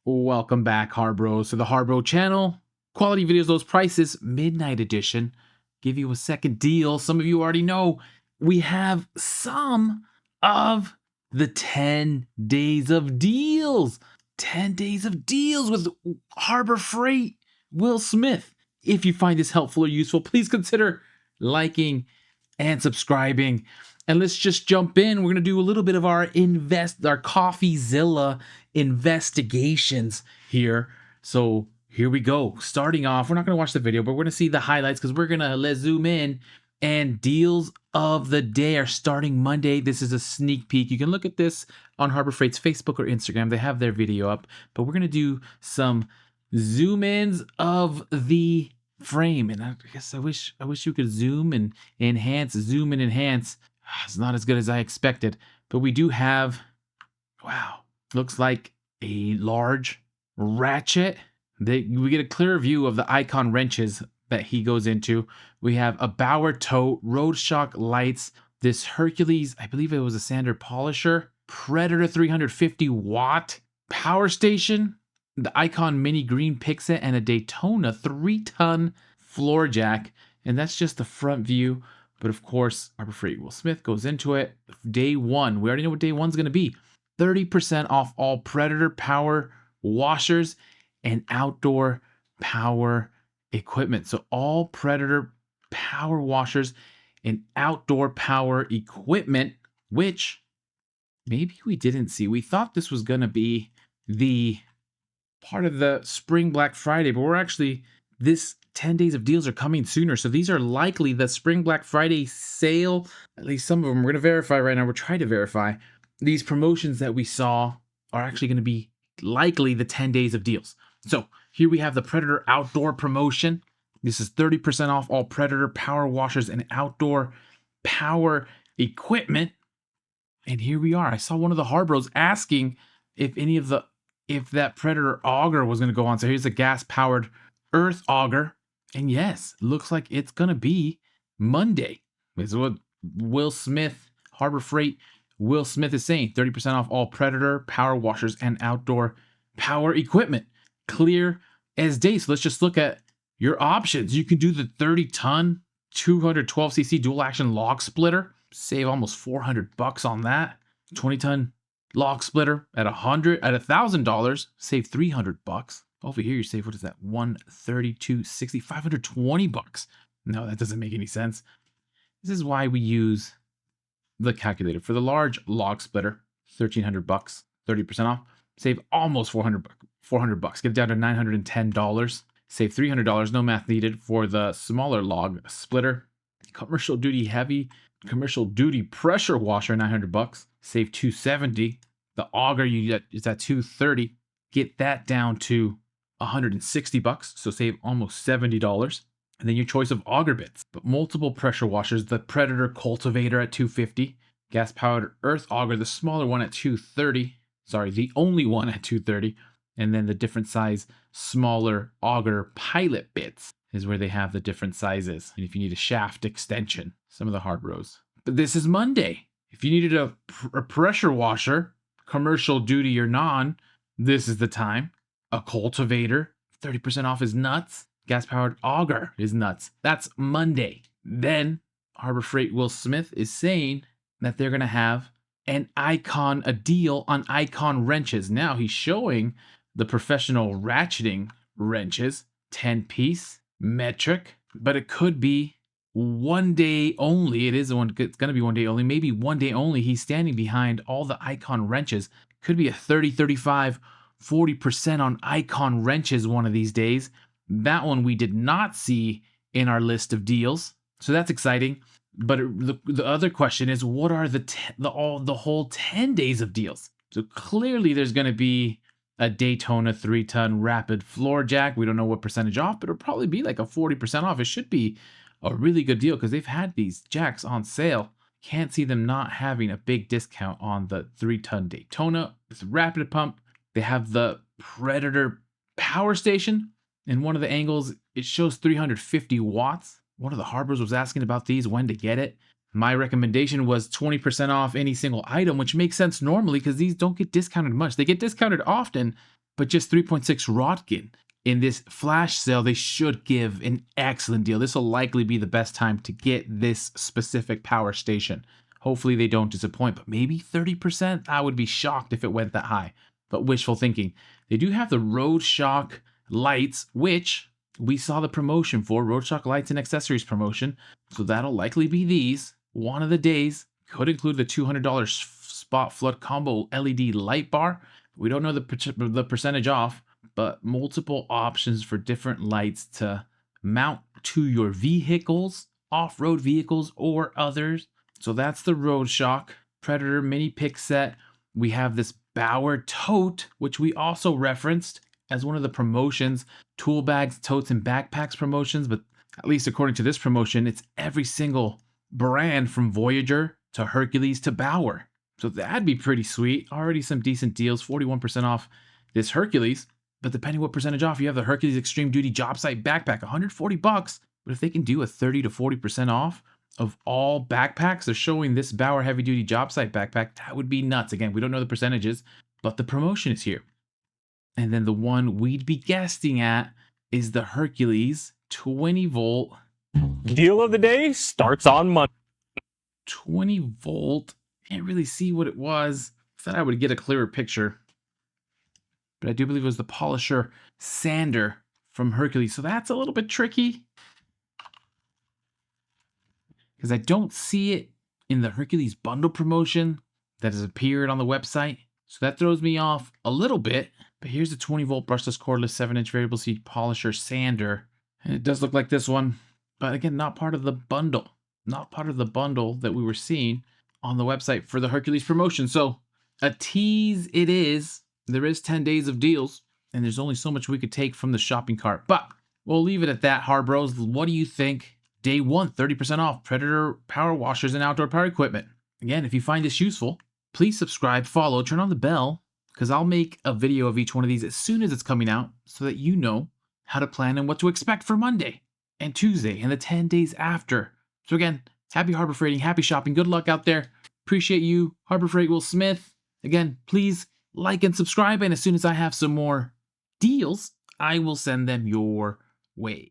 Welcome back, Harbros, to the Harbro channel. Quality videos, those prices, midnight edition. Give you a second deal. Some of you already know we have some of the 10 days of deals. 10 days of deals with Harbor Freight, Will Smith. If you find this helpful or useful, please consider liking and subscribing. And let's just jump in. We're going to do a little bit of our CoffeeZilla investigations here. So here we go. Starting off, we're not going to watch the video, but we're going to see the highlights because we're going to let's zoom in. And deals of the day are starting Monday. This is a sneak peek. You can look at this on Harbor Freight's Facebook or Instagram. They have their video up, but we're going to do some zoom ins of the frame. And I guess I wish you could zoom and enhance, zoom and enhance. It's not as good as I expected, but we do have, wow, looks like a large ratchet. We get a clear view of the icon wrenches that he goes into. We have a Bauer tote, road shock lights, this Hercules, I believe it was a sander polisher, Predator 350 watt power station, the Icon mini green Pixet, and a Daytona 3-ton floor jack. And that's just the front view. But of course, Harbor Freight Will Smith goes into it. Day one, we already know what day one's going to be. 30% off all Predator power washers and outdoor power equipment. So all Predator power washers and outdoor power equipment, which maybe we didn't see. We thought this was going to be the part of the spring Black Friday, but we're actually, this 10 days of deals are coming sooner. So these are likely the spring Black Friday sale. At least some of them we're going to verify right now. We're trying to verify. These promotions that we saw are actually going to be likely the 10 days of deals. So here we have the Predator outdoor promotion. This is 30% off all Predator power washers and outdoor power equipment. And here we are. I saw one of the Harbros asking if that Predator auger was going to go on. So here's a gas powered earth auger. And yes, looks like it's going to be Monday. This is what Will Smith, Harbor Freight Will Smith is saying. 30% off all Predator power washers and outdoor power equipment. Clear as day. So let's just look at your options. You can do the 30-ton 212cc dual action log splitter. Save almost $400 on that. 20-ton log splitter at $1,000. Save $300. Over here, you save, what is that? $132.60, $520. No, that doesn't make any sense. This is why we use the calculator. For the large log splitter, $1,300, 30% off. Save almost $400. Get it down to $910. Save $300. No math needed for the smaller log splitter. Commercial duty pressure washer, $900. Save $270. The auger you get is at $230. Get that down to $160, so save almost $70. And then your choice of auger bits, but multiple pressure washers, the Predator cultivator at $250, gas powered earth auger, the smaller one at $230. Sorry, the only one at $230. And then the different size smaller auger pilot bits is where they have the different sizes. And if you need a shaft extension, some of the Harbros. But this is Monday. If you needed a pressure washer, commercial duty or non, this is the time. A cultivator, 30% off is nuts. Gas-powered auger is nuts. That's Monday. Then Harbor Freight Will Smith is saying that they're going to have a deal on Icon wrenches. Now he's showing the professional ratcheting wrenches, 10-piece, metric, but it could be one day only. It's going to be one day only, maybe one day only. He's standing behind all the Icon wrenches. Could be a 30, 35, 40% on Icon wrenches one of these days. That one we did not see in our list of deals, so that's exciting. But the other question is, what are the whole 10 days of deals? So clearly there's going to be a Daytona 3-ton rapid floor jack. We don't know what percentage off, but it'll probably be like a 40% off. It should be a really good deal because they've had these jacks on sale. Can't see them not having a big discount on the 3-ton Daytona. It's a rapid pump. They have the Predator power station. In one of the angles, it shows 350 watts. One of the Harbors was asking about these, when to get it. My recommendation was 20% off any single item, which makes sense normally because these don't get discounted much. They get discounted often, but just 3.6 Rotkin. In this flash sale, they should give an excellent deal. This will likely be the best time to get this specific power station. Hopefully they don't disappoint, but maybe 30%? I would be shocked if it went that high, but wishful thinking. They do have the Road Shock lights, which we saw the promotion for, Road Shock lights and accessories promotion, so that'll likely be these. One of the days could include the $200 spot flood combo LED light bar. We don't know the percentage off, but multiple options for different lights to mount to your vehicles, off-road vehicles or others. So that's the Road Shock Predator mini pick set. We have this Bauer tote, which we also referenced as one of the promotions, tool bags, totes, and backpacks promotions, but at least according to this promotion, it's every single brand from Voyager to Hercules to Bauer. So that'd be pretty sweet. Already some decent deals, 41% off this Hercules. But depending what percentage off, you have the Hercules Extreme Duty Job Site Backpack, $140. But if they can do a 30 to 40% off of all backpacks, they're showing this Bauer Heavy Duty Job Site Backpack, that would be nuts. Again, we don't know the percentages, but the promotion is here. And then the one we'd be guessing at is the Hercules 20 volt. Deal of the day starts on Monday. 20 volt. Can't really see what it was. Thought I would get a clearer picture. But I do believe it was the Polisher Sander from Hercules. So that's a little bit tricky, because I don't see it in the Hercules bundle promotion that has appeared on the website. So that throws me off a little bit. But here's the 20 volt brushless cordless 7-inch variable speed Polisher Sander. And it does look like this one. But again, not part of the bundle. Not part of the bundle that we were seeing on the website for the Hercules promotion. So a tease it is. There is 10 days of deals, and there's only so much we could take from the shopping cart. But we'll leave it at that, Harbros. What do you think? Day 1, 30% off Predator power washers and outdoor power equipment. Again, if you find this useful, please subscribe, follow, turn on the bell, because I'll make a video of each one of these as soon as it's coming out so that you know how to plan and what to expect for Monday and Tuesday and the 10 days after. So again, happy Harbor Freighting, happy shopping, good luck out there. Appreciate you, Harbor Freight Will Smith. Again, please like and subscribe, and as soon as I have some more deals, I will send them your way.